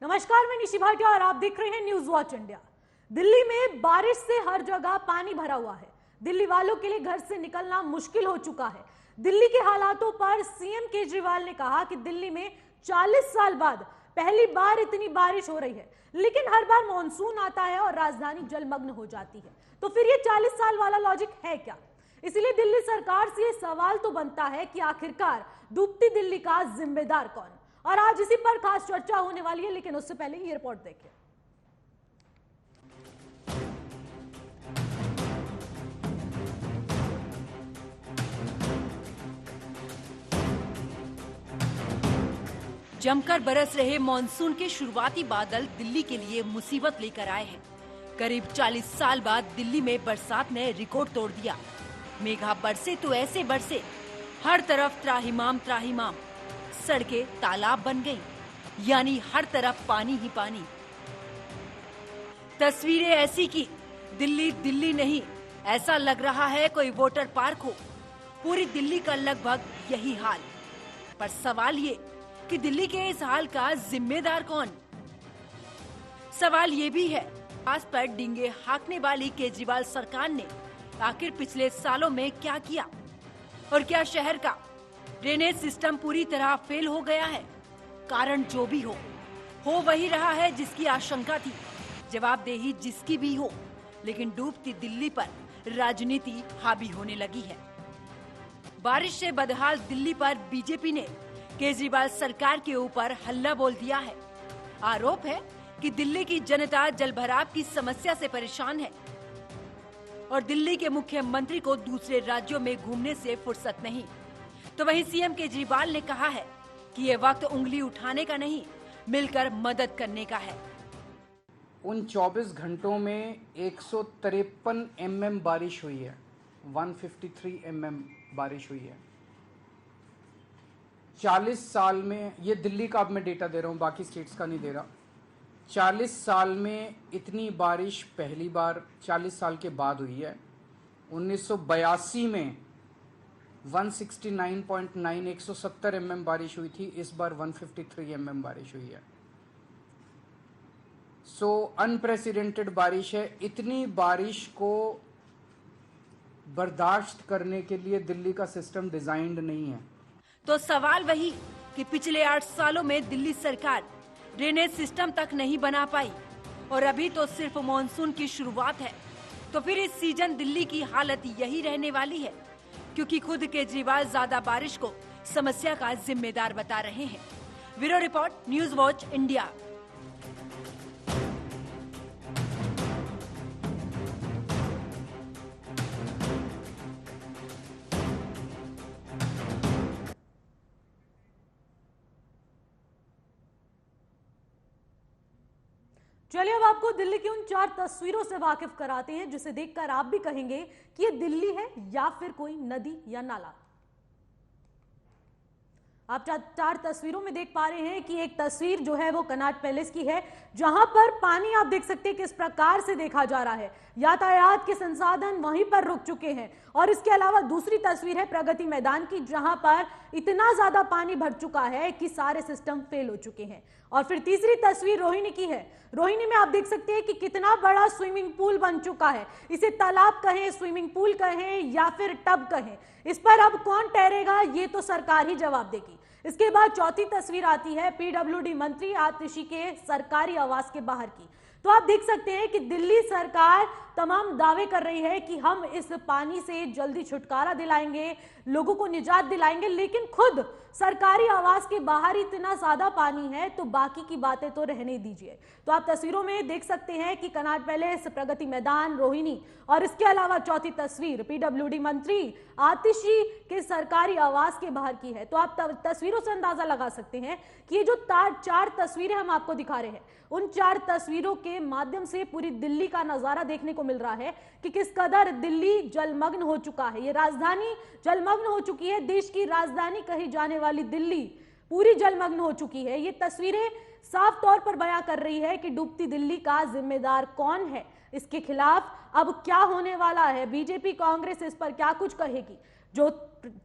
नमस्कार, मैं निशि भाटिया और आप देख रहे हैं न्यूज वॉच इंडिया। दिल्ली में बारिश से हर जगह पानी भरा हुआ है। दिल्ली वालों के लिए घर से निकलना मुश्किल हो चुका है। दिल्ली के हालातों पर सीएम केजरीवाल ने कहा कि दिल्ली में 40 साल बाद पहली बार इतनी बारिश हो रही है, लेकिन हर बार मॉनसून आता है और राजधानी जलमग्न हो जाती है। तो फिर ये 40 साल वाला लॉजिक है क्या? इसीलिए दिल्ली सरकार से ये सवाल तो बनता है कि आखिरकार डूबती दिल्ली का जिम्मेदार कौन? और आज इसी पर खास चर्चा होने वाली है, लेकिन उससे पहले ये रिपोर्ट देखिए। जमकर बरस रहे मॉनसून के शुरुआती बादल दिल्ली के लिए मुसीबत लेकर आए हैं। करीब 40 साल बाद दिल्ली में बरसात ने रिकॉर्ड तोड़ दिया। मेघा बरसे तो ऐसे बरसे, हर तरफ त्राहिमाम त्राहिमाम, सड़कें तालाब बन गईं, यानी हर तरफ पानी ही पानी। तस्वीरें ऐसी कि दिल्ली दिल्ली नहीं, ऐसा लग रहा है कोई वाटर पार्क हो। पूरी दिल्ली का लगभग यही हाल। पर सवाल ये कि दिल्ली के इस हाल का जिम्मेदार कौन? सवाल ये भी है, आस पर डींगे हाँकने वाली केजरीवाल सरकार ने आखिर पिछले सालों में क्या किया? और क्या शहर का ड्रेनेज सिस्टम पूरी तरह फेल हो गया है? कारण जो भी हो वही रहा है जिसकी आशंका थी, जवाबदेही जिसकी भी हो, लेकिन डूबती दिल्ली पर राजनीति हावी होने लगी है। बारिश से बदहाल दिल्ली पर बीजेपी ने केजरीवाल सरकार के ऊपर हल्ला बोल दिया है। आरोप है कि दिल्ली की जनता जलभराव की समस्या से परेशान है और दिल्ली के मुख्यमंत्री को दूसरे राज्यों में घूमने से फुर्सत नहीं। तो वहीं सीएम केजरीवाल ने कहा है कि ये वक्त उंगली उठाने का नहीं, मिलकर मदद करने का है। उन 24 घंटों में 153 mm बारिश हुई है, 153 mm बारिश हुई है। 40 साल में, ये दिल्ली का अब मैं डेटा दे रहा हूँ, बाकी स्टेट्स का नहीं दे रहा। 40 साल में इतनी बारिश पहली बार 40 साल के बाद हुई है। 1982 में 169.9 170 mm बारिश हुई थी, इस बार 153 mm बारिश हुई है। सो अनप्रेसिडेंटेड बारिश है। इतनी बारिश को बर्दाश्त करने के लिए दिल्ली का सिस्टम डिजाइंड नहीं है। तो सवाल वही कि पिछले 8 सालों में दिल्ली सरकार ड्रेनेज सिस्टम तक नहीं बना पाई और अभी तो सिर्फ मॉनसून की शुरुआत है। तो फिर इस सीजन दिल्ली की हालत यही रहने वाली है, क्योंकि खुद केजरीवाल ज्यादा बारिश को समस्या का जिम्मेदार बता रहे हैं। Bureau report, news watch India. चलिए अब आपको दिल्ली की उन 4 तस्वीरों से वाकिफ कराते हैं जिसे देखकर आप भी कहेंगे कि ये दिल्ली है या फिर कोई नदी या नाला। आप 4 तस्वीरों में देख पा रहे हैं कि एक तस्वीर जो है वो कनॉट पैलेस की है, जहां पर पानी आप देख सकते हैं किस प्रकार से देखा जा रहा है। यातायात के संसाधन वहीं पर रुक चुके हैं। और इसके अलावा दूसरी तस्वीर है प्रगति मैदान की, जहां पर इतना ज्यादा पानी भर चुका है कि सारे सिस्टम फेल हो चुके हैं। और फिर तीसरी तस्वीर रोहिणी की है। रोहिणी में आप देख सकते हैं कि कितना बड़ा स्विमिंग पूल बन चुका है। इसे तालाब कहें, स्विमिंग पूल कहें या फिर टब कहें, इस पर अब कौन ठहरेगा ये तो सरकार ही जवाब देगी। इसके बाद चौथी तस्वीर आती है पीडब्ल्यूडी मंत्री आतिशी के सरकारी आवास के बाहर की। तो आप देख सकते हैं कि दिल्ली सरकार तमाम दावे कर रही है कि हम इस पानी से जल्दी छुटकारा दिलाएंगे, लोगों को निजात दिलाएंगे, लेकिन खुद सरकारी आवास के बाहर इतना ज्यादा पानी है तो बाकी की बातें तो रहने दीजिए। तो आप तस्वीरों में देख सकते हैं कि कनॉट पैलेस, प्रगति मैदान, रोहिणी और इसके अलावा चौथी तस्वीर पीडब्ल्यूडी मंत्री आतिशी के सरकारी आवास के बाहर की है। तो आप तस्वीरों से अंदाजा लगा सकते हैं कि ये जो 4 तस्वीरें हम आपको दिखा रहे हैं, उन 4 तस्वीरों के माध्यम से पूरी दिल्ली का नजारा देखने को मिल रहा है कि किस कदर दिल्ली जलमग्न हो चुका है। ये राजधानी जलमग्न हो चुकी है। देश की राजधानी कही जाने वाली दिल्ली पूरी जलमग्न हो चुकी है। ये तस्वीरें साफ तौर पर बयां कर रही है कि डूबती दिल्ली का जिम्मेदार कौन है, इसके खिलाफ अब क्या होने वाला है, बीजेपी कांग्रेस इस पर क्या कुछ कहेगी। जो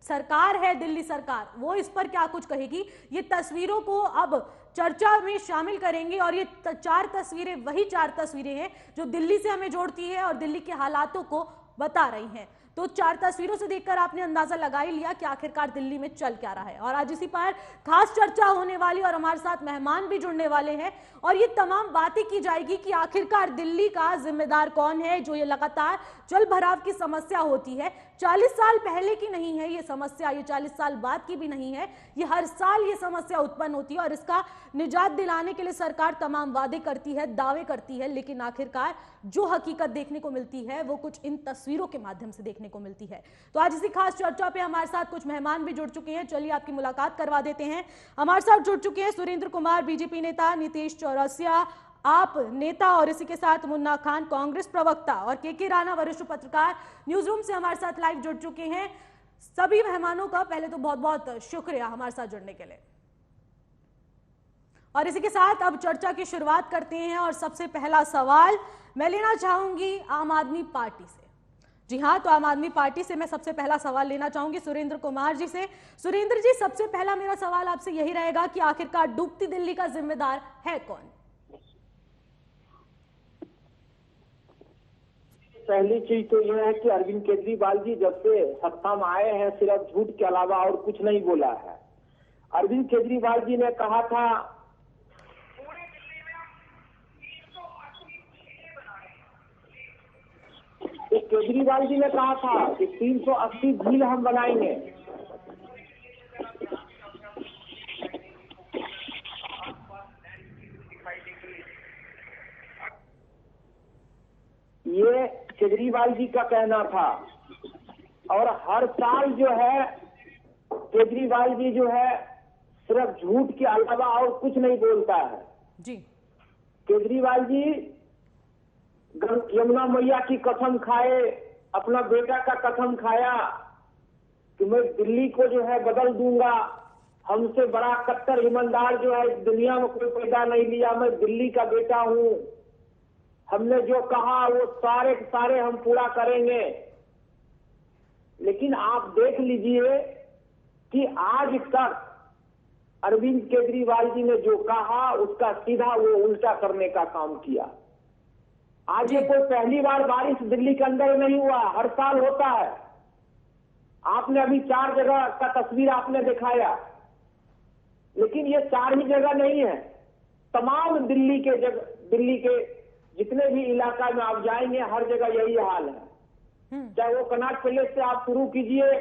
सरकार है, दिल्ली सरकार, वो इस पर क्या कुछ कहेगी? ये तस्वीरों को अब चर्चा में शामिल करेंगे और ये 4 तस्वीरें वही 4 तस्वीरें हैं जो दिल्ली से हमें जोड़ती है और दिल्ली के हालातों को बता रही हैं। तो 4 तस्वीरों से देखकर आपने अंदाजा लगा ही लिया कि आखिरकार दिल्ली में चल क्या रहा है। और आज इसी पर खास चर्चा होने वाली और हमारे साथ मेहमान भी जुड़ने वाले हैं और ये तमाम बातें की जाएगी कि आखिरकार दिल्ली का जिम्मेदार कौन है जो ये लगातार जल भराव की समस्या होती है। 40 साल पहले की नहीं है ये समस्या, ये 40 साल बाद की भी नहीं है, ये हर साल ये समस्या उत्पन्न होती है और इसका निजात दिलाने के लिए सरकार तमाम वादे करती है, दावे करती है, लेकिन आखिरकार जो हकीकत देखने को मिलती है वो कुछ इन तस्वीरों के माध्यम से देखने को मिलती है। तो आज इसी खास चर्चा पे हमारे साथ कुछ मेहमान भी जुड़ चुके हैं, चलिए आपकी मुलाकात करवा देते हैं। हमारे साथ जुड़ चुके हैं सुरेंद्र कुमार बीजेपी नेता, नीतीश चौरसिया आप नेता और इसी के साथ मुन्ना खान कांग्रेस प्रवक्ता और के राणा वरिष्ठ पत्रकार न्यूज रूम से हमारे साथ लाइव जुड़ चुके हैं। सभी मेहमानों का पहले तो बहुत बहुत शुक्रिया हमारे साथ जुड़ने के लिए। और इसी के साथ अब चर्चा की शुरुआत करते हैं और सबसे पहला सवाल मैं लेना चाहूंगी आम आदमी पार्टी से। जी हाँ, तो आम आदमी पार्टी से मैं सबसे पहला सवाल लेना चाहूंगी सुरेंद्र कुमार जी से। सुरेंद्र जी, सबसे पहला मेरा सवाल आपसे यही रहेगा कि आखिरकार डूबती दिल्ली का जिम्मेदार है कौन? पहली चीज तो यह है कि अरविंद केजरीवाल जी जब से सत्ता में आए हैं सिर्फ झूठ के अलावा और कुछ नहीं बोला है। अरविंद केजरीवाल जी ने कहा था केजरीवाल जी ने कहा था कि 380 झील हम बनाएंगे। ये केजरीवाल जी का कहना था और हर साल जो है केजरीवाल जी जो है सिर्फ झूठ के अलावा और कुछ नहीं बोलता है जी। केजरीवाल जी यमुना मैया की कसम खाए, अपना बेटा का कसम खाया कि मैं दिल्ली को जो है बदल दूंगा, हमसे बड़ा कट्टर ईमानदार जो है दुनिया में कोई पैदा नहीं लिया, मैं दिल्ली का बेटा हूं, हमने जो कहा वो सारे सारे हम पूरा करेंगे। लेकिन आप देख लीजिए कि आज तक अरविंद केजरीवाल जी ने जो कहा उसका सीधा वो उल्टा करने का काम किया। आज ये कोई पहली बार बारिश दिल्ली के अंदर नहीं हुआ, हर साल होता है। आपने अभी 4 जगह का तस्वीर आपने दिखाया, लेकिन ये 4 ही जगह नहीं है, तमाम दिल्ली के जितने भी इलाका में आप जाएंगे हर जगह यही हाल है। चाहे वो कनाट पैलेस से आप शुरू कीजिए,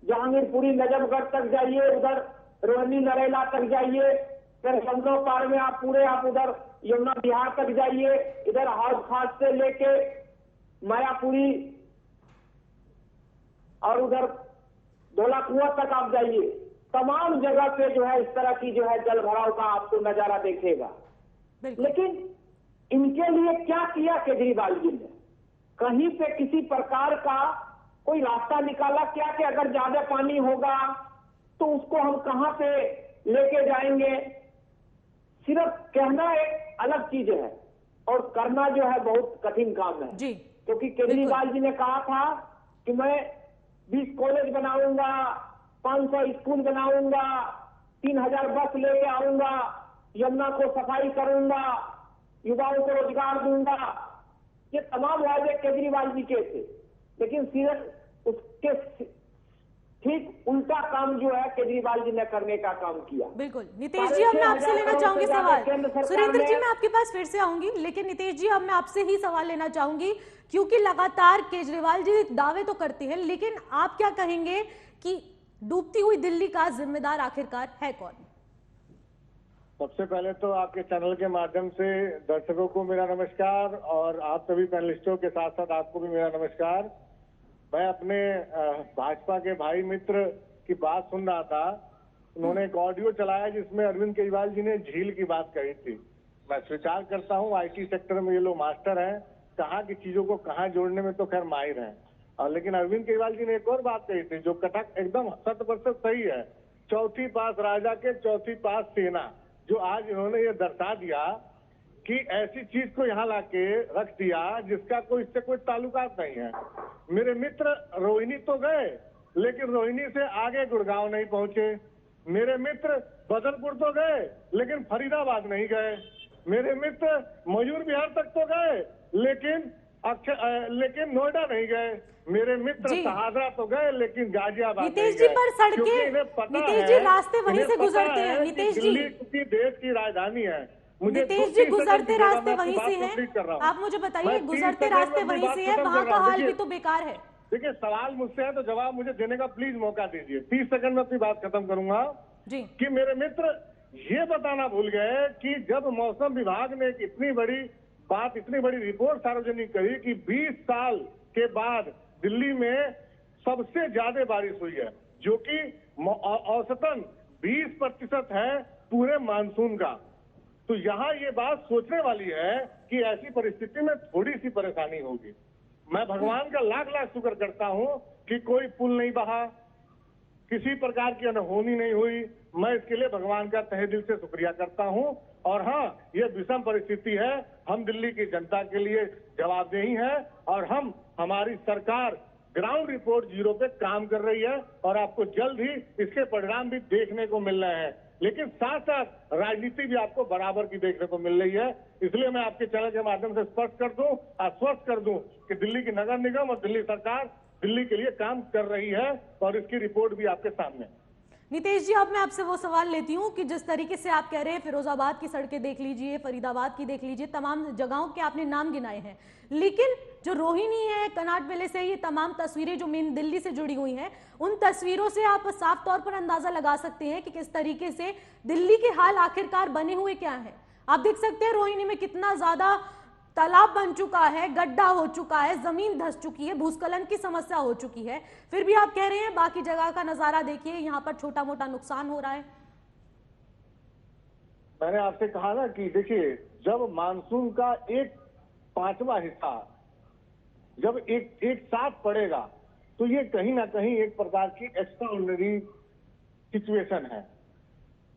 जहांगीरपुरी नजफगढ़ तक जाइए, उधर रोहिणी नरेला तक जाइए, फिर यमुना पार में आप उधर यमुना बिहार तक जाइए, इधर हौज खास से लेके मायापुरी और उधर धोला कुआं तक आप जाइए, तमाम जगह पे जो है इस तरह की जो है जल भराव का आपको नजारा देखेगा। लेकिन इनके लिए क्या किया केजरीवाल जी ने? कहीं पे किसी प्रकार का कोई रास्ता निकाला क्या कि अगर ज्यादा पानी होगा तो उसको हम कहां पे लेके जाएंगे? सिर्फ कहना एक अलग चीज है और करना जो है बहुत कठिन काम है जी। क्योंकि केजरीवाल जी ने कहा था कि मैं 20 कॉलेज बनाऊंगा, 500 स्कूल बनाऊंगा, 3000 बस लेके आऊंगा, यमुना को सफाई करूंगा, युवाओं को रोजगार दूंगा। ये तमाम वादे केजरीवाल जी के थे, लेकिन सिर्फ उसके ठीक उल्टा काम जो है केजरीवाल जी ने करने का काम किया। बिल्कुल। नीतीश जी, अब मैं आपसे लेना चाहूंगी सवाल। सुरेंद्र जी, मैं आपके पास फिर से आऊंगी, लेकिन नीतीश जी अब मैं आपसे ही सवाल लेना चाहूंगी, क्योंकि लगातार केजरीवाल जी दावे तो करते हैं, लेकिन आप क्या कहेंगे कि डूबती हुई दिल्ली का जिम्मेदार आखिरकार है कौन? सबसे पहले तो आपके चैनल के माध्यम से दर्शकों को मेरा नमस्कार और आप सभी पैनलिस्टों के साथ साथ आपको भी मेरा नमस्कार। मैं अपने भाजपा के भाई मित्र की बात सुन रहा था, उन्होंने एक ऑडियो चलाया जिसमें अरविंद केजरीवाल जी ने झील की बात कही थी। मैं स्वीकार करता हूं आईटी सेक्टर में ये लोग मास्टर हैं, कहाँ की चीजों को कहाँ जोड़ने में तो खैर माहिर हैं। और लेकिन अरविंद केजरीवाल जी ने एक और बात कही थी जो कटक एकदम 100% सही है, चौथी पास राजा के चौथी पास सेना। जो आज इन्होंने ये दर्शा दिया कि ऐसी चीज को यहाँ लाके रख दिया जिसका कोई इससे कोई ताल्लुकात नहीं है। मेरे मित्र रोहिणी तो गए, लेकिन रोहिणी से आगे गुड़गांव नहीं पहुंचे। मेरे मित्र बदरपुर तो गए लेकिन फरीदाबाद नहीं गए। मेरे मित्र मयूर विहार तक तो गए लेकिन नोएडा नहीं गए। मेरे मित्र शहादरा तो गए लेकिन गाजियाबाद नीतीश जी पर सड़कें, नीतीश जी रास्ते वहीं से गुजरते हैं। नीतीश जी, दिल्ली देश की राजधानी है। नीतीश जी गुजरते रास्ते वहीं से हैं, आप मुझे बताइए, गुजरते रास्ते वहीं से है, वहाँ का हाल भी तो बेकार है। देखिए, सवाल मुझसे है तो जवाब मुझे देने का प्लीज मौका दीजिए। 30 सेकंड में अपनी बात खत्म करूंगा जी। कि मेरे मित्र ये बताना भूल गए कि जब मौसम विभाग ने इतनी बड़ी रिपोर्ट सार्वजनिक करी कि 20 साल के बाद दिल्ली में सबसे ज्यादा बारिश हुई है, जो कि औसतन 20% है पूरे मानसून का, तो यहाँ ये बात सोचने वाली है कि ऐसी परिस्थिति में थोड़ी सी परेशानी होगी। मैं भगवान का लाख लाख शुक्र करता हूँ कि कोई पुल नहीं बहा, किसी प्रकार की अनहोनी नहीं हुई। मैं इसके लिए भगवान का तहे दिल से शुक्रिया करता हूँ। और हाँ, ये विषम परिस्थिति है, हम दिल्ली की जनता के लिए जवाबदेही है और हमारी सरकार ग्राउंड रिपोर्ट 0 पे काम कर रही है और आपको जल्द ही इसके परिणाम भी देखने को मिल रहे हैं। लेकिन साथ साथ राजनीति भी आपको बराबर की देखने को मिल रही है। इसलिए मैं आपके चैनल के माध्यम से आश्वस्त कर दूं कि दिल्ली की नगर निगम और दिल्ली सरकार दिल्ली के लिए काम कर रही है और इसकी रिपोर्ट भी आपके सामने। नीतीश जी, अब मैं आपसे वो सवाल लेती हूँ कि जिस तरीके से आप कह रहे हैं, फिरोजाबाद की सड़कें देख लीजिए, फरीदाबाद की देख लीजिए, तमाम जगहों के आपने नाम गिनाए हैं, लेकिन जो रोहिणी है, कनाट प्लेस है, ये तमाम तस्वीरें जो मेन दिल्ली से जुड़ी हुई हैं, उन तस्वीरों से आप साफ तौर पर अंदाजा लगा सकते हैं कि किस तरीके से दिल्ली के हाल आखिरकार बने हुए क्या है। आप देख सकते हैं रोहिणी में कितना ज्यादा तालाब बन चुका है, गड्ढा हो चुका है, जमीन धंस चुकी है, भूस्खलन की समस्या हो चुकी है, फिर भी आप कह रहे हैं बाकी जगह का नजारा देखिए, यहाँ पर छोटा मोटा नुकसान हो रहा है। मैंने आपसे कहा ना कि देखिए, जब मानसून का 1/5वां हिस्सा जब एक साथ पड़ेगा तो ये कहीं ना कहीं एक प्रकार की एक्स्ट्राऑर्डिनरी सिचुएशन है।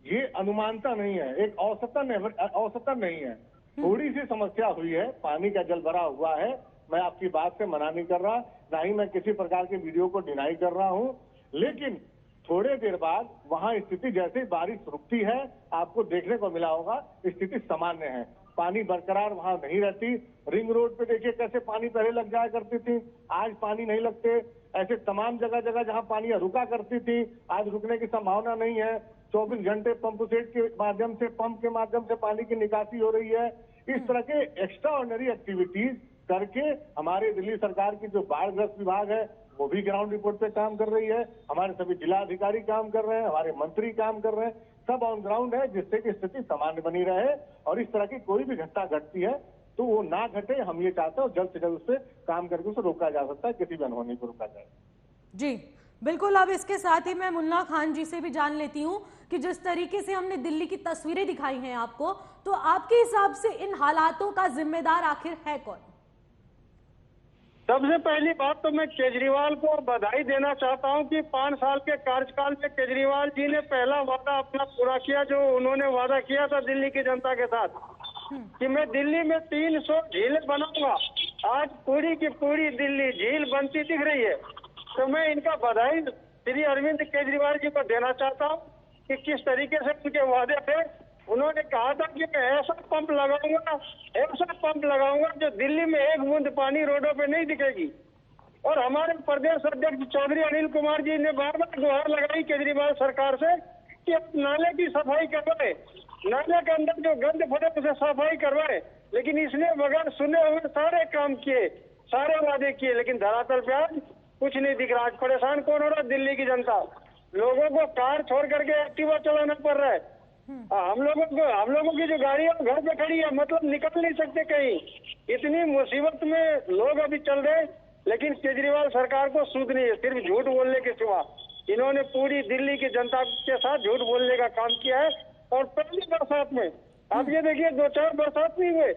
ये अनुमानता नहीं है, एक औसतन नहीं है। थोड़ी सी समस्या हुई है, पानी का जल भरा हुआ है। मैं आपकी बात से मना नहीं कर रहा, ना ही मैं किसी प्रकार के वीडियो को डिनाई कर रहा हूं, लेकिन थोड़े देर बाद वहां स्थिति जैसे बारिश रुकती है, आपको देखने को मिला होगा स्थिति सामान्य है। पानी बरकरार वहां नहीं रहती। रिंग रोड पे देखिए कैसे पानी पहले लग जाया करती थी, आज पानी नहीं लगते। ऐसे तमाम जगह जहां पानी रुका करती थी, आज रुकने की संभावना नहीं है। 24 घंटे पंप सेट के माध्यम से, पंप के माध्यम से पानी की निकासी हो रही है। इस तरह के एक्स्ट्राऑर्डिनरी एक्टिविटीज करके हमारे दिल्ली सरकार की जो बाढ़ग्रस्त विभाग है वो भी ग्राउंड रिपोर्ट पे काम कर रही है, हमारे सभी जिला अधिकारी काम कर रहे हैं, हमारे मंत्री काम कर रहे हैं, सब ऑन ग्राउंड है, जिससे कि स्थिति सामान्य बनी रहे और इस तरह की कोई भी घटना घटती है तो वो ना घटे। हम ये चाहते हैं जल्द से जल्द उससे काम करके उसे रोका जा सकता है, किसी भी अनहोनी को रोका जाए। जी बिल्कुल। अब इसके साथ ही मैं मुन्ना खान जी से भी जान लेती हूँ कि जिस तरीके से हमने दिल्ली की तस्वीरें दिखाई हैं आपको, तो आपके हिसाब से इन हालातों का जिम्मेदार आखिर है कौन? सबसे पहली बात तो मैं केजरीवाल को बधाई देना चाहता हूं कि 5 साल के कार्यकाल में केजरीवाल जी ने पहला वादा अपना पूरा किया, जो उन्होंने वादा किया था दिल्ली की जनता के साथ कि मैं दिल्ली में 300 झीलें बनाऊंगा। आज पूरी की पूरी दिल्ली झील बनती दिख रही है। तो मैं इनका बधाई श्री अरविंद केजरीवाल जी को देना चाहता हूँ कि किस तरीके से उनके वादे थे। उन्होंने कहा था कि मैं ऐसा पंप लगाऊंगा जो दिल्ली में एक बूंद पानी रोडों पे नहीं दिखेगी। और हमारे प्रदेश अध्यक्ष चौधरी अनिल कुमार जी ने बार बार गुहार लगाई केजरीवाल सरकार से कि आप नाले की सफाई करवाए, नाले के अंदर जो गंद फटे उसे सफाई करवाए, लेकिन इसने बगैर सुने हुए सारे काम किए, सारे वादे किए, लेकिन धरातल पे आज कुछ नहीं दिख रहा। आज परेशान कौन हो रहा है? दिल्ली की जनता। लोगों को कार छोड़ करके एक्टिवा चलाना पड़ रहा है। हम लोगों की जो गाड़ियां घर पे खड़ी है, मतलब निकल नहीं सकते कहीं। इतनी मुसीबत में लोग अभी चल रहे, लेकिन केजरीवाल सरकार को सूझ नहीं है, सिर्फ झूठ बोलने के सिवा। इन्होंने पूरी दिल्ली की जनता के साथ झूठ बोलने का काम किया है। और पहली बरसात में आप ये देखिए, 2-4 बरसात नहीं हुए,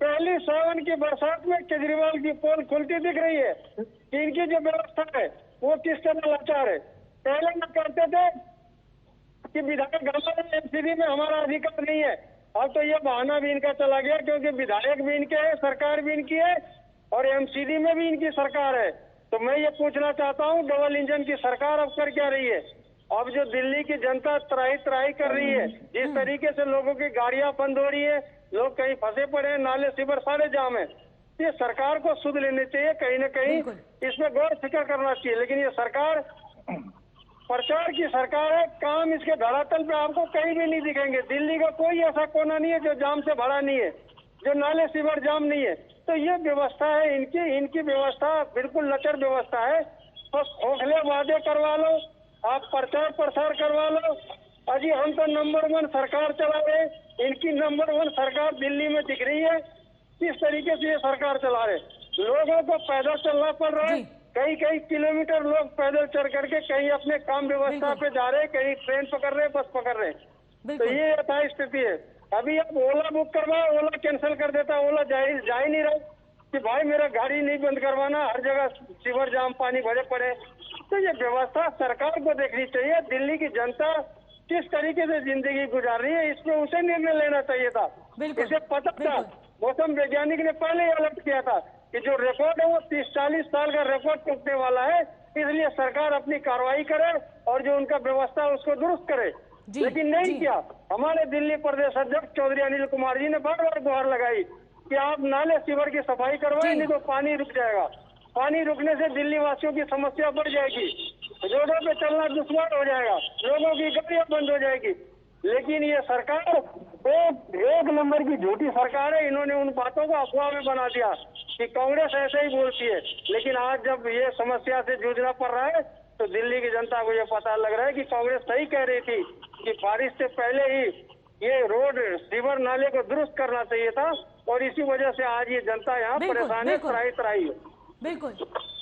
पहली सावन की बरसात में केजरीवाल की पोल खुलती दिख रही है कि इनकी जो व्यवस्था है वो किस तरह लाचार है। पहले न कहते थे कि विधायक हमारे एमसीडी में हमारा अधिकार नहीं है, अब तो ये बहाना भी इनका चला गया, क्योंकि विधायक भी इनके है, सरकार भी इनकी है और एमसीडी में भी इनकी सरकार है। तो मैं ये पूछना चाहता हूँ, डबल इंजन की सरकार अब कर क्या रही है? अब जो दिल्ली की जनता त्राही त्राही कर रही है, जिस तरीके से लोगों की गाड़ियां बंद हो रही है, लोग कहीं फंसे पड़े हैं, नाले सीवर सारे जाम है, ये सरकार को सुध लेने चाहिए, कहीं न कहीं इसमें गौर फिक्र करना चाहिए। लेकिन ये सरकार प्रचार की सरकार है, काम इसके धरातल पे आपको कहीं भी नहीं दिखेंगे। दिल्ली का कोई ऐसा कोना नहीं है जो जाम से भरा नहीं है, जो नाले सीवर जाम नहीं है। तो ये व्यवस्था है इनकी व्यवस्था बिल्कुल लचर व्यवस्था है। तो खोखले वादे करवा लो, आप प्रचार प्रसार करवा लो, अजी हम तो नंबर 1 सरकार चला रहे, इनकी नंबर 1 सरकार दिल्ली में दिख रही है। किस तरीके से ये सरकार चला रहे, लोगों को पैदल चलना पड़ रहा है, कई किलोमीटर लोग पैदल चल करके कहीं अपने काम व्यवस्था पे जा रहे, कहीं ट्रेन पकड़ रहे, बस पकड़ रहे। तो ये यथा स्थिति है। अभी आप ओला बुक करवाओ, ओला कैंसिल कर देता है, ओला जा ही नहीं रहा कि भाई मेरा गाड़ी नहीं बंद करवाना, हर जगह सीवर जाम, पानी भरे पड़े। तो ये व्यवस्था सरकार को देखनी चाहिए। दिल्ली की जनता किस तरीके से जिंदगी गुजार रही है, इसमें उसे निर्णय लेना चाहिए था। इसे पता था, मौसम वैज्ञानिक ने पहले ही अलर्ट किया था कि जो रिकॉर्ड है वो 30-40 साल का रिकॉर्ड टूटने वाला है, इसलिए सरकार अपनी कार्रवाई करे और जो उनका व्यवस्था है उसको दुरुस्त करे। लेकिन नहीं किया। हमारे दिल्ली प्रदेश अध्यक्ष चौधरी अनिल कुमार जी ने बार बार गुहार लगाई कि आप नाले सीवर की सफाई करवाएं, नहीं तो पानी रुक जाएगा। पानी रुकने से दिल्ली वासियों की समस्या बढ़ जाएगी, रोडों पे चलना दुश्वार हो जाएगा, लोगों की गाड़ियां बंद हो जाएगी। लेकिन ये सरकार एक नंबर की झूठी सरकार है। इन्होंने उन बातों को अफवाह में बना दिया कि कांग्रेस ऐसे ही बोलती है, लेकिन आज जब ये समस्या से जूझना पड़ रहा है तो दिल्ली की जनता को ये पता लग रहा है कि कांग्रेस सही कह रही थी कि बारिश से पहले ही ये रोड सीवर नाले को दुरुस्त करना चाहिए था, और इसी वजह से आज ये जनता यहाँ परेशान है, त्राही है। बिल्कुल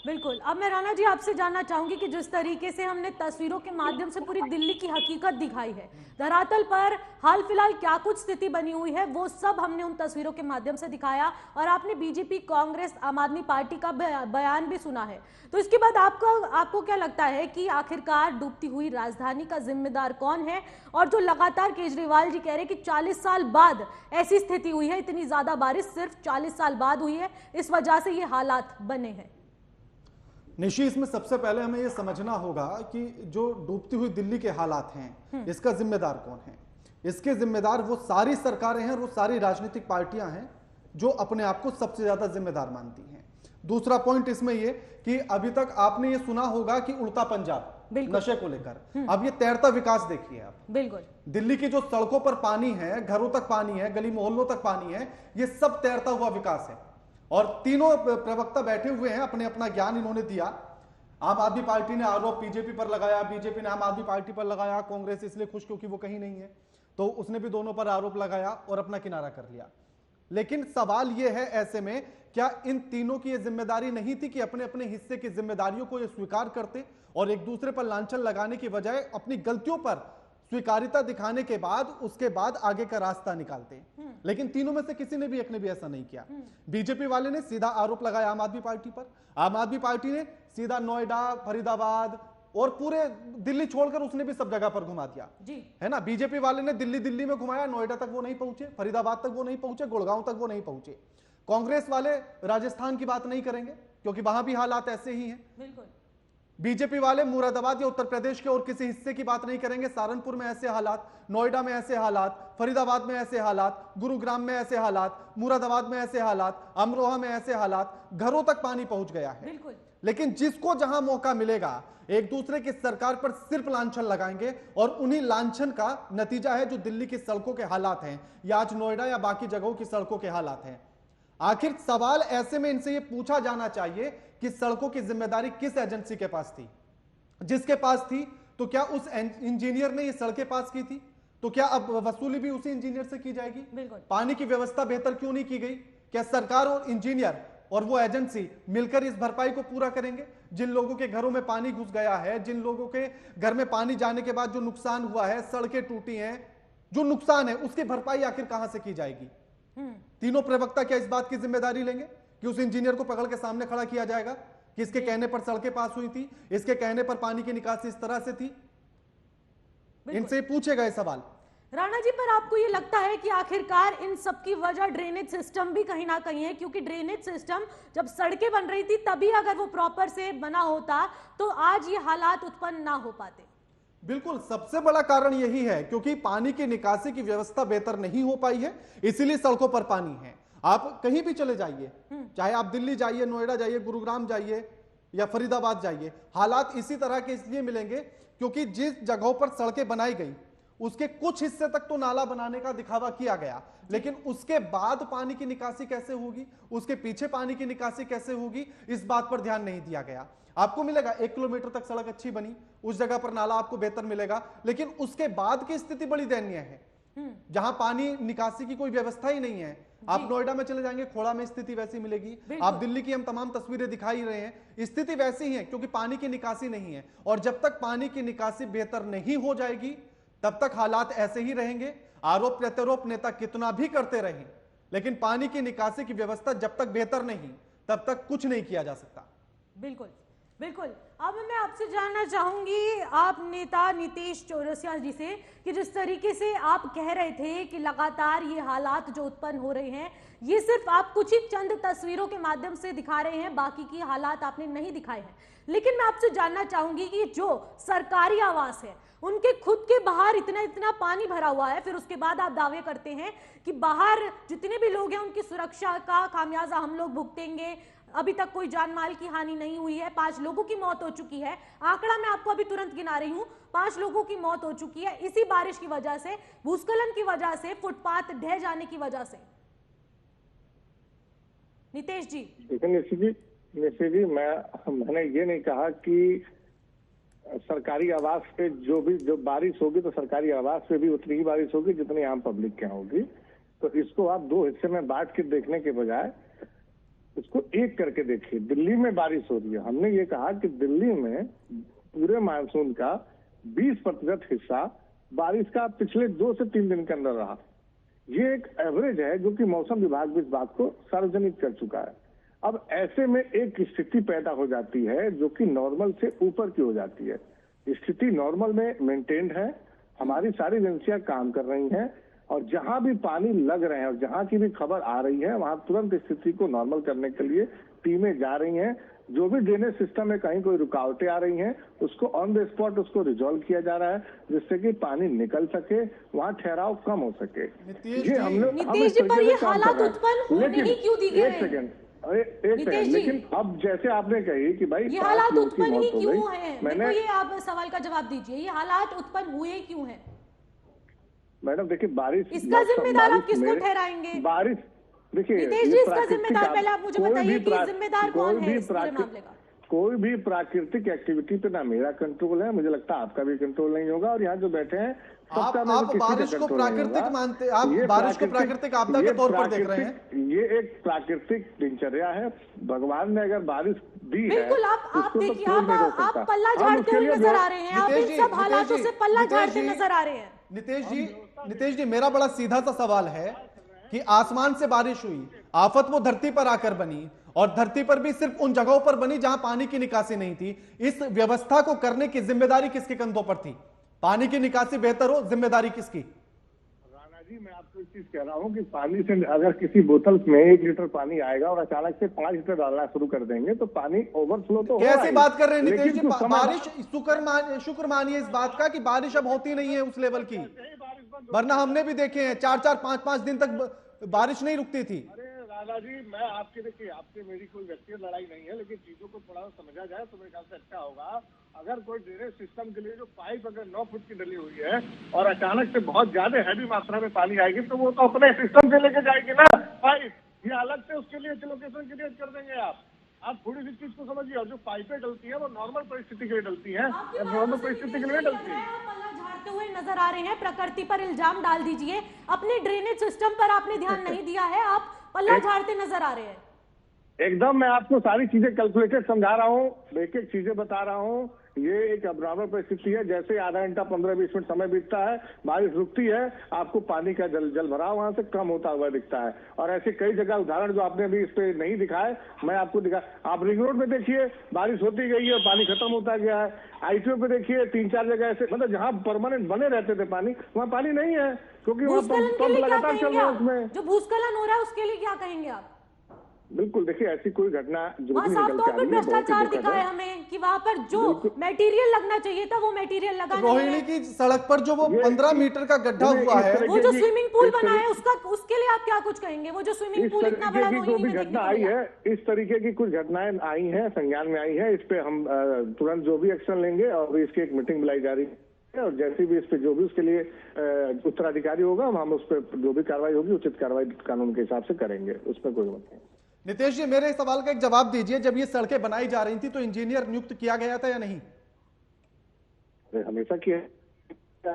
बिल्कुल। अब मैं राणा जी आपसे जानना चाहूंगी कि जिस तरीके से हमने तस्वीरों के माध्यम से पूरी दिल्ली की हकीकत दिखाई है, धरातल पर हाल फिलहाल क्या कुछ स्थिति बनी हुई है, वो सब हमने उन तस्वीरों के माध्यम से दिखाया, और आपने बीजेपी, कांग्रेस, आम आदमी पार्टी का बयान भी सुना है। तो इसके बाद आपको क्या लगता है कि आखिरकार डूबती हुई राजधानी का जिम्मेदार कौन है? और जो लगातार केजरीवाल जी कह रहे हैं कि 40 साल बाद ऐसी स्थिति हुई है, इतनी ज्यादा बारिश सिर्फ 40 साल बाद हुई है, इस वजह से ये हालात बने हैं। निशी, इसमें सबसे पहले हमें यह समझना होगा कि जो डूबती हुई दिल्ली के हालात हैं, इसका जिम्मेदार कौन है? इसके जिम्मेदार वो सारी सरकारें हैं, वो सारी राजनीतिक पार्टियां हैं जो अपने आप को सबसे ज्यादा जिम्मेदार मानती हैं। दूसरा पॉइंट इसमें ये कि अभी तक आपने ये सुना होगा कि उड़ता पंजाब नशे को लेकर, अब ये तैरता विकास देखिए आप। बिल्कुल, दिल्ली की जो सड़कों पर पानी है, घरों तक पानी है, गली मोहल्लों तक पानी है, ये सब तैरता हुआ विकास है। और तीनों प्रवक्ता बैठे हुए हैं, अपने अपना ज्ञान इन्होंने दिया। आम आदमी पार्टी ने आरोप बीजेपी पर लगाया, बीजेपी ने आम आदमी पार्टी पर लगाया, कांग्रेस इसलिए खुश क्योंकि वो कहीं नहीं है तो उसने भी दोनों पर आरोप लगाया और अपना किनारा कर लिया। लेकिन सवाल यह है, ऐसे में क्या इन तीनों की यह जिम्मेदारी नहीं थी कि अपने अपने हिस्से की जिम्मेदारियों को ये स्वीकार करते और एक दूसरे पर लांछन लगाने की बजाय अपनी गलतियों पर स्वीकारिता दिखाने के बाद उसके बाद आगे का रास्ता निकालते? लेकिन तीनों में से किसी ने भी, एक ने भी ऐसा नहीं किया। बीजेपी वाले ने सीधा आरोप लगाया आम आदमी पार्टी पर, आम आदमी पार्टी ने सीधा नोएडा, फरीदाबाद और पूरे दिल्ली छोड़कर उसने भी सब जगह पर घुमा दिया जी, है ना। बीजेपी वाले ने दिल्ली में घुमाया, नोएडा तक वो नहीं पहुंचे, फरीदाबाद तक वो नहीं पहुंचे, गुड़गांव तक वो नहीं पहुंचे। कांग्रेस वाले राजस्थान की बात नहीं करेंगे क्योंकि वहां भी हालात ऐसे ही हैं। बिल्कुल। बीजेपी वाले मुरादाबाद या उत्तर प्रदेश के और किसी हिस्से की बात नहीं करेंगे, सहारनपुर में ऐसे हालात, नोएडा में ऐसे हालात, फरीदाबाद में ऐसे हालात, गुरुग्राम में ऐसे हालात, मुरादाबाद में ऐसे हालात, अमरोहा में ऐसे हालात, घरों तक पानी पहुंच गया है। बिल्कुल। लेकिन जिसको जहां मौका मिलेगा एक दूसरे की सरकार पर सिर्फ लांछन लगाएंगे, और उन्हीं लांछन का नतीजा है जो दिल्ली की सड़कों के हालात हैं या आज नोएडा या बाकी जगहों की सड़कों के हालात हैं। आखिर सवाल ऐसे में इनसे यह पूछा जाना चाहिए कि सड़कों की जिम्मेदारी किस एजेंसी के पास थी? जिसके पास थी तो क्या उस इंजीनियर ने ये सड़कें पास की थी? तो क्या अब वसूली भी उसी इंजीनियर से की जाएगी? पानी की व्यवस्था बेहतर क्यों नहीं की गई? क्या सरकार और इंजीनियर और वो एजेंसी मिलकर इस भरपाई को पूरा करेंगे? जिन लोगों के घरों में पानी घुस गया है, जिन लोगों के घर में पानी जाने के बाद जो नुकसान हुआ है, सड़कें टूटी हैं, जो नुकसान है उसकी भरपाई आखिर कहां से की जाएगी? तीनों प्रवक्ता क्या इस बात की जिम्मेदारी लेंगे कि उस इंजीनियर को पकड़ के सामने खड़ा किया जाएगा कि इसके कहने पर सड़कें पास हुई थी, इसके कहने पर पानी की निकासी इस तरह से थी? इनसे पूछेगा ये सवाल। राणा जी, पर आपको ये लगता है कि आखिरकार इन सब की वजह ड्रेनेज सिस्टम भी कहीं ना कहीं है? क्योंकि ड्रेनेज सिस्टम जब सड़कें बन रही थी तभी अगर वो प्रॉपर से बना होता तो आज ये हालात उत्पन्न ना हो पाते। बिल्कुल, सबसे बड़ा कारण यही है क्योंकि पानी की निकासी की व्यवस्था बेहतर नहीं हो पाई है, इसीलिए सड़कों पर पानी है। आप कहीं भी चले जाइए, चाहे आप दिल्ली जाइए, नोएडा जाइए, गुरुग्राम जाइए या फरीदाबाद जाइए, हालात इसी तरह के इसलिए मिलेंगे क्योंकि जिस जगहों पर सड़कें बनाई गई उसके कुछ हिस्से तक तो नाला बनाने का दिखावा किया गया, लेकिन उसके बाद पानी की निकासी कैसे होगी, उसके पीछे पानी की निकासी कैसे होगी, इस बात पर ध्यान नहीं दिया गया। आपको मिलेगा 1 किलोमीटर तक सड़क अच्छी बनी, उस जगह पर नाला आपको बेहतर मिलेगा, लेकिन उसके बाद की स्थिति बड़ी दयनीय है, जहां पानी निकासी की कोई व्यवस्था ही नहीं है। आप नोएडा में चले जाएंगे, खोड़ा में स्थिति वैसी मिलेगी। आप दिल्ली की हम तमाम तस्वीरें दिखाई रहे हैं, स्थिति वैसी है क्योंकि पानी की निकासी नहीं है। और जब तक पानी की निकासी बेहतर नहीं हो जाएगी तब तक हालात ऐसे ही रहेंगे। आरोप प्रत्यारोप नेता कितना भी करते रहें, लेकिन पानी की निकासी की व्यवस्था जब तक बेहतर नहीं तब तक कुछ नहीं किया जा सकता। बिल्कुल बिल्कुल। अब मैं आपसे जानना चाहूंगी, आप नेता नीतीश चौरसिया जी से, कि जिस तरीके से आप कह रहे थे कि लगातार ये हालात जो उत्पन्न हो रहे हैं ये सिर्फ आप कुछ ही चंद तस्वीरों के माध्यम से दिखा रहे हैं, बाकी की हालात आपने नहीं दिखाए हैं, लेकिन मैं आपसे जानना चाहूंगी कि जो सरकारी आवास है उनके खुद के बाहर इतना इतना पानी भरा हुआ है, फिर उसके बाद आप दावे करते हैं कि बाहर जितने भी लोग हैं उनकी सुरक्षा का खामियाजा हम लोग भुगतेंगे। अभी तक कोई जान माल की हानि नहीं हुई है, 5 लोगों की मौत हो चुकी है। आंकड़ा मैं आपको अभी तुरंत गिना रही हूं, 5 लोगों की मौत हो चुकी है इसी बारिश की वजह से, भूस्खलन की वजह से, फुटपाथ ढह जाने की वजह से। नितेश जी। देखिए निश्चित जी, मैंने ये नहीं कहा कि सरकारी आवास पे जो बारिश होगी तो सरकारी आवास पे भी उतनी ही बारिश होगी जितनी आम पब्लिक के यहाँ होगी। तो इसको आप 2 हिस्से में बांट के देखने के बजाय इसको एक करके देखिए। दिल्ली में बारिश हो रही है, हमने ये कहा कि दिल्ली में पूरे मानसून का 20% हिस्सा बारिश का पिछले 2 से 3 दिन के अंदर रहा। ये एक एवरेज है जो कि मौसम विभाग भी इस बात को सार्वजनिक कर चुका है। अब ऐसे में एक स्थिति पैदा हो जाती है जो कि नॉर्मल से ऊपर की हो जाती है। स्थिति नॉर्मल में मेंटेन्ड है, हमारी सारी एजेंसियां काम कर रही हैं और जहां भी पानी लग रहे हैं और जहां की भी खबर आ रही है वहां तुरंत स्थिति को नॉर्मल करने के लिए टीमें जा रही हैं। जो भी ड्रेनेज सिस्टम में कहीं कोई रुकावटें आ रही हैं उसको ऑन द स्पॉट उसको रिजॉल्व किया जा रहा है जिससे कि पानी निकल सके, वहां ठहराव कम हो सके। ये हम पर ये हालात उत्पन्न होने ही क्यों दी गई? एक सेकंड, लेकिन अब जैसे आपने कही कि भाई ये हालात उत्पन्न ही क्यों है, मैंने ये आप सवाल का जवाब दीजिए, ये हालात उत्पन्न हुए क्यों है? मैडम देखिए, बारिश इसका जिम्मेदार आप किसको ठहराएंगे? बारिश देखिए नितेश जी, इसका जिम्मेदार पहले आप मुझे बताइए कि जिम्मेदार कौन है इस पूरे मामले का? कोई भी प्राकृतिक एक्टिविटी पे ना मेरा कंट्रोल है, मुझे लगता है आपका भी कंट्रोल नहीं होगा। और यहाँ जो बैठे हैं आप बारिश को प्राकृतिक मानते, आप बारिश को प्राकृतिक आपदा के तौर पर देख रहे हैं। ये एक प्राकृतिक दिनचर्या है, भगवान ने अगर बारिश दी है बिल्कुल। आप देखिए, आप पल्ला झाड़ते हुए नजर आ रहे हैं, आप इन सब हालातों से पल्ला झाड़ते नजर आ रहे हैं। नितेश जी, मेरा बड़ा सीधा सा सवाल है कि आसमान से बारिश हुई, आफत वो धरती पर आकर बनी और धरती पर भी सिर्फ उन जगहों पर बनी जहां पानी की निकासी नहीं थी। इस व्यवस्था को करने की जिम्मेदारी किसके कंधों पर थी? पानी की निकासी बेहतर हो, जिम्मेदारी किसकी? राणा जी, मैं आपको एक चीज कह रहा हूँ कि पानी से अगर किसी बोतल में 1 लीटर पानी आएगा और अचानक से 5 लीटर डालना शुरू कर देंगे तो पानी ओवरफ्लो तो कैसी बात कर रहे हैं नितेश जी? बारिश, शुक्र मानिए इस बात का कि बारिश अब होती नहीं है उस लेवल की, वरना हमने भी देखे हैं 4-4, 5-5 दिन तक बारिश नहीं रुकती थी। राणा जी, मैं आपके देखिए, आपसे मेरी कोई व्यक्तिगत लड़ाई नहीं है, लेकिन चीजों को थोड़ा समझा जाए तो मेरे ख्याल से अच्छा होगा। अगर कोई ड्रेनेज सिस्टम के लिए जो पाइप अगर 9 फुट की डली हुई है और अचानक से बहुत ज्यादा हैवी मात्रा में पानी आएगी तो वो तो अपने सिस्टम से लेके जाएगी ना पाइप, ये अलग से उसके लिए लोकेशन क्रिएट कर देंगे। आप थोड़ी सी चीज को समझिए। और जो पाइपें डलती है वो नॉर्मल परिस्थिति के लिए डलती है, नॉर्मल परिस्थिति के लिए डलती है। झाड़ते हुए नजर आ रहे हैं, प्रकृति पर इल्जाम डाल दीजिए, अपने ड्रेनेज सिस्टम पर आपने ध्यान नहीं दिया है, आप पल्ला झाड़ते नजर आ रहे हैं। एकदम, मैं आपको सारी चीजें कैलकुलेटेड समझा रहा हूँ, एक एक चीजें बता रहा हूँ। ये एक अबराबर परिस्थिति है। जैसे आधा घंटा 15-20 मिनट समय बीतता है, बारिश रुकती है, आपको पानी का जल भराव वहां से कम होता हुआ दिखता है। और ऐसे कई जगह उदाहरण जो आपने अभी इस पे नहीं दिखाए, मैं आपको दिखा। आप रिंग रोड में देखिए, बारिश होती गई है, पानी खत्म होता गया है। आईटीओ पे देखिए, 3-4 जगह ऐसे, मतलब जहाँ परमानेंट बने रहते थे पानी, वहाँ पानी नहीं है, क्योंकि वहाँ पंप लगातार चल रहा है। उसमें जो भूस्खलन हो रहा है उसके लिए क्या कहेंगे आप? बिल्कुल, देखिए ऐसी कोई घटना जो वहाँ साफ तौर पर भ्रष्टाचार दिखा है हमें कि वहाँ पर जो मटेरियल लगना चाहिए था वो मटेरियल लगा नहीं है। रोहिणी की सड़क पर जो वो 15 मीटर का गड्ढा हुआ है, वो जो स्विमिंग पूल बना है उसके लिए आप क्या कुछ कहेंगे? वो जो स्विमिंग पूल इतना बड़ा रोहिणी में घटना आई है, इस तरीके की कुछ घटनाएं आई हैं, संज्ञान में आई है। इस पे हम तुरंत जो भी एक्शन लेंगे, और इसकी एक मीटिंग बुलाई जा रही है, और जैसे भी इस पे जो भी उसके लिए उत्तराधिकारी होगा, हम उस पर जो भी कार्रवाई होगी उचित कार्रवाई कानून के हिसाब से करेंगे, उसमें कोई मत नहीं। नितेश जी, मेरे सवाल का एक जवाब दीजिए, जब ये सड़कें बनाई जा रही थी तो इंजीनियर नियुक्त किया गया था या नहीं? हमेशा किया।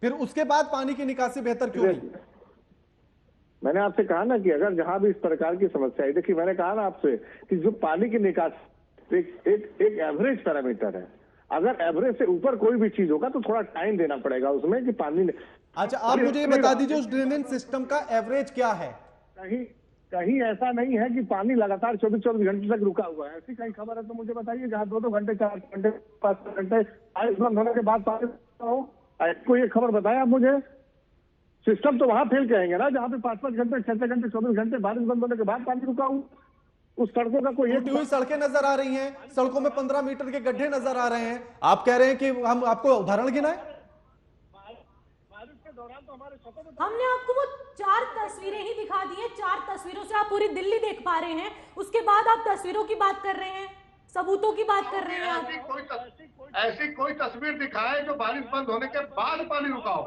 फिर उसके बाद पानी की निकासी बेहतर क्यों नहीं? मैंने आपसे कहा ना कि अगर जहां भी इस प्रकार की समस्या है, देखिए मैंने कहा ना आपसे कि जो पानी की निकासी एक एवरेज पैरामीटर है। अगर एवरेज से ऊपर कोई भी चीज होगा तो थोड़ा टाइम देना पड़ेगा उसमें कि पानी। अच्छा, आप मुझे ये बता दीजिए उस ड्रेनेज सिस्टम का एवरेज क्या है? कहीं ऐसा नहीं है कि पानी लगातार 24 घंटे तक रुका हुआ है। ऐसी कहीं खबर है तो मुझे बताइए, जहाँ 2-2 घंटे, 4 घंटे, 5 घंटे बारिश बंद होने के बाद पानी हो। कोई एक खबर बताएं आप मुझे। सिस्टम तो वहां फेल कहेंगे ना जहाँ पे 5-5 घंटे, 6-6 घंटे, 24 घंटे बारिश बंद होने के बाद पानी रुका हुआ। उस सड़कों का कोई टूटी हुई सड़कें नजर आ रही हैं, सड़कों में 15 मीटर के गड्ढे नजर आ रहे हैं। आप कह रहे हैं कि हम आपको उदाहरण गिनाएं? हमने आपको वो 4 तस्वीरें ही दिखा दी है। 4 तस्वीरों से आप पूरी दिल्ली देख पा रहे हैं। उसके बाद आप तस्वीरों की बात कर रहे हैं, सबूतों की बात कर रहे हैं। ऐसी कोई तस्वीर दिखाए जो बारिश बंद होने के बाद पानी रुका हो।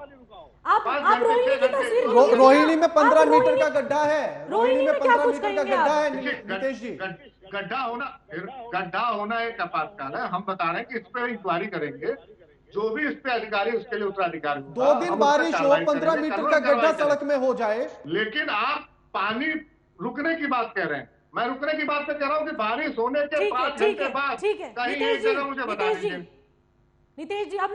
आप रोहिणी की तस्वीर, रोहिणी में 15 मीटर का गड्ढा है। रोहिणी में 15 मीटर का गड्ढा है नितेश जी। गड्ढा होना एक आपातकाल है। हम बता रहे हैं कि इस पर इंक्वायरी करेंगे, जो भी इस पे अधिकारी उसके लिए उत्तराधिकारी। 2 दिन बारिश हो, 15 मीटर का गड्ढा सड़क में हो जाए, लेकिन आप पानी रुकने की बात कह रहे हैं। मैं रुकने की बात कह रहा हूँ कि बारिश होने के 5 घंटे बाद कहीं एक जगह मुझे बता दीजिए। नितेश जी, अब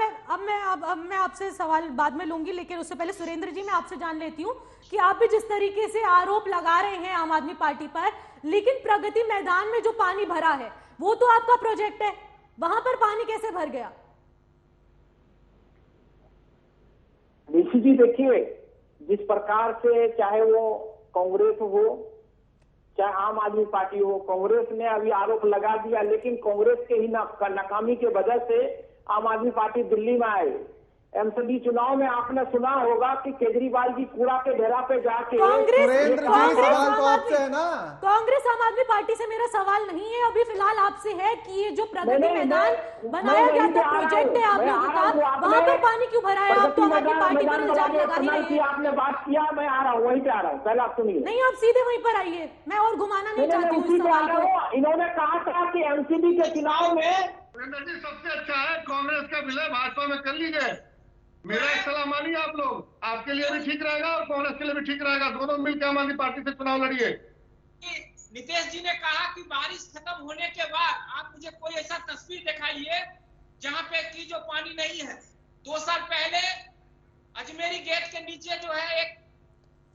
मैं आपसे सवाल बाद में लूंगी, लेकिन उससे पहले सुरेंद्र जी मैं आपसे जान लेती हूँ कि आप भी जिस तरीके से आरोप लगा रहे हैं आम आदमी पार्टी पर, लेकिन प्रगति मैदान में जो पानी भरा है वो तो आपका प्रोजेक्ट है, वहां पर पानी कैसे भर गया? निशी जी, देखिए जिस प्रकार से चाहे वो कांग्रेस हो चाहे आम आदमी पार्टी हो, कांग्रेस ने अभी आरोप लगा दिया, लेकिन कांग्रेस के ही नाकामी के वजह से आम आदमी पार्टी दिल्ली में आए। एमसीडी चुनाव में आपने सुना होगा कि केजरीवाल जी कूड़ा के ढेरा पे जाके कांग्रेस आम आदमी पार्टी से मेरा सवाल नहीं है, अभी फिलहाल आपसे है कि ये जो प्रगति मैदान बनाया गया था, प्रोजेक्ट है आप लोगों का, वहां पर पानी क्यों भरा है? आप तो आम आदमी पार्टी पर इल्जाम लगा ही रहे हैं। आपने बात किया, मैं आ रहा हूँ, वहीं पे आ रहा हूँ, पहले आप सुनिए। नहीं, आप सीधे वहीं पर आइए, मैं और घुमाना नहीं चाहती हूँ इस सवाल को। इन्होंने कहा था कि एमसीडी के चुनाव में सबसे अच्छा है कांग्रेस का विलय भाजपा में कर लीजिए। मेरा एक सलाह मानिए आप लोग, आपके लिए भी ठीक रहेगा और कांग्रेस के लिए भी ठीक रहेगा। दोनों मिलकर आम आदमी पार्टी से चुनाव लड़िए। नितेश जी ने कहा कि बारिश खत्म होने के बाद आप मुझे कोई ऐसा तस्वीर दिखाइए जहां पे की जो पानी नहीं है। 2 साल पहले अजमेरी गेट के नीचे जो है एक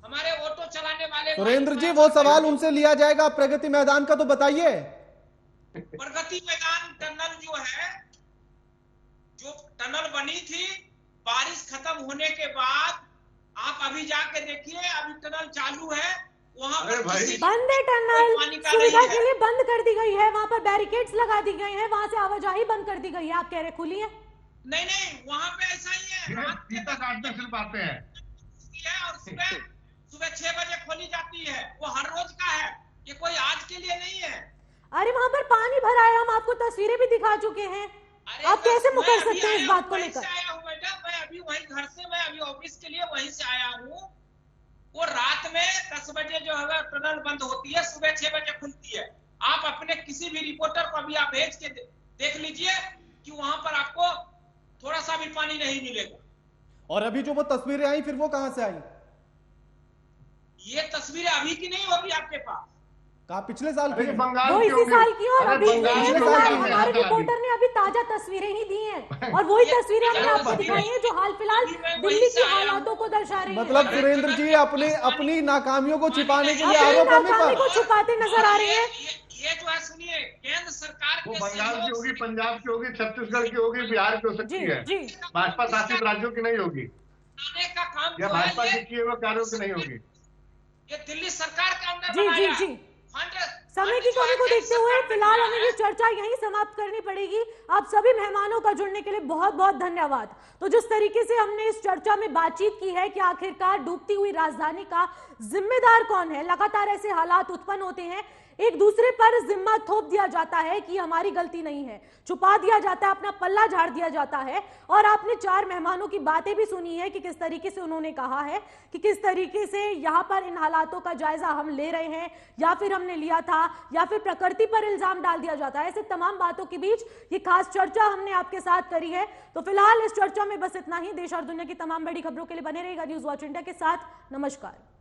हमारे ऑटो चलाने वाले सुरेंद्र जी, वो सवाल उनसे लिया जाएगा। प्रगति मैदान का तो बताइए। प्रगति मैदान टनल जो है, जो टनल बनी थी, बारिश खत्म होने के बाद आप अभी जाके देखिए, अभी टनल चालू है, वहां पर बंद है टनल, सुविधा के लिए बंद कर दी गई है, वहां पर बैरिकेड्स लगा दी गई हैं, वहां से आवाजाही बंद कर दी गई है। आप कह रहे खुली है? नहीं, वहां पे ऐसा ही है, रात के काटने सिर्फ आते हैं और सुबह 6 बजे खोली जाती है, वो हर रोज का है, ये कोई आज के लिए नहीं है। अरे वहां पर पानी भरा है, हम आपको तस्वीरें भी दिखा चुके हैं, आप कैसे मुकर सकते हैं इस बात को लेकर? मैं अभी वहीं घर से, मैं अभी ऑफिस के लिए वहीं से आया हूँ। वो रात में 10 बजे जो है टनल बंद होती है, सुबह 6 बजे खुलती है। आप अपने किसी भी रिपोर्टर को अभी आप भेज के देख लीजिए कि वहां पर आपको थोड़ा सा भी पानी नहीं मिलेगा। और अभी जो वो तस्वीरें आई, फिर वो कहां से आई? ये तस्वीरें अभी की नहीं होगी आपके पास, कहा पिछले साल की है। बंगाल वो की इसी होगी। साल की और अरे अभी बंगाल की फिलहाल होगी। हमारे रिपोर्टर ने अभी ताजा तस्वीरें ही दी हैं और वही तस्वीरें हमने आपको दिखाई हैं जो हाल फिलहाल दिल्ली की हालातों को दर्शा रही हैं। मतलब सुरेंद्र जी अपनी नाकामियों को छिपाने के लिए अपनी आरोप करने नाकामी पर को छुपाते नजर आ रहे हैं। ये जो है सुनिए, केंद्र सरकार वो के बंगाल की सहयोग होगी, से पंजाब की होगी, छत्तीसगढ़ की होगी, बिहार की हो सकती जी है, जी भाजपा शासित राज्यों की नहीं होगी, आने का काम या जो है भाजपा के किए हुए कार्यों की नहीं होगी। ये दिल्ली सरकार के अंदर जी जी बनाया। जी फंड समय की कमी को देखते हुए फिलहाल हमें ये चर्चा यहीं समाप्त करनी पड़ेगी। आप सभी मेहमानों का जुड़ने के लिए बहुत बहुत धन्यवाद। तो जिस तरीके से हमने इस चर्चा में बातचीत की है कि आखिरकार डूबती हुई राजधानी का जिम्मेदार कौन है, लगातार ऐसे हालात उत्पन्न होते हैं, एक दूसरे पर जिम्मा थोप दिया जाता है कि हमारी गलती नहीं है, छुपा दिया जाता है, अपना पल्ला झाड़ दिया जाता है। और आपने चार मेहमानों की बातें भी सुनी है कि किस तरीके से उन्होंने कहा है कि किस तरीके से यहाँ पर इन हालातों का जायजा हम ले रहे हैं या फिर हमने लिया था या फिर प्रकृति पर इल्जाम डाल दिया जाता है। ऐसे तमाम बातों के बीच ये खास चर्चा हमने आपके साथ करी है। तो फिलहाल इस चर्चा में बस इतना ही। देश और दुनिया की तमाम बड़ी खबरों के लिए बने रहेगा न्यूज वॉच इंडिया के साथ। नमस्कार।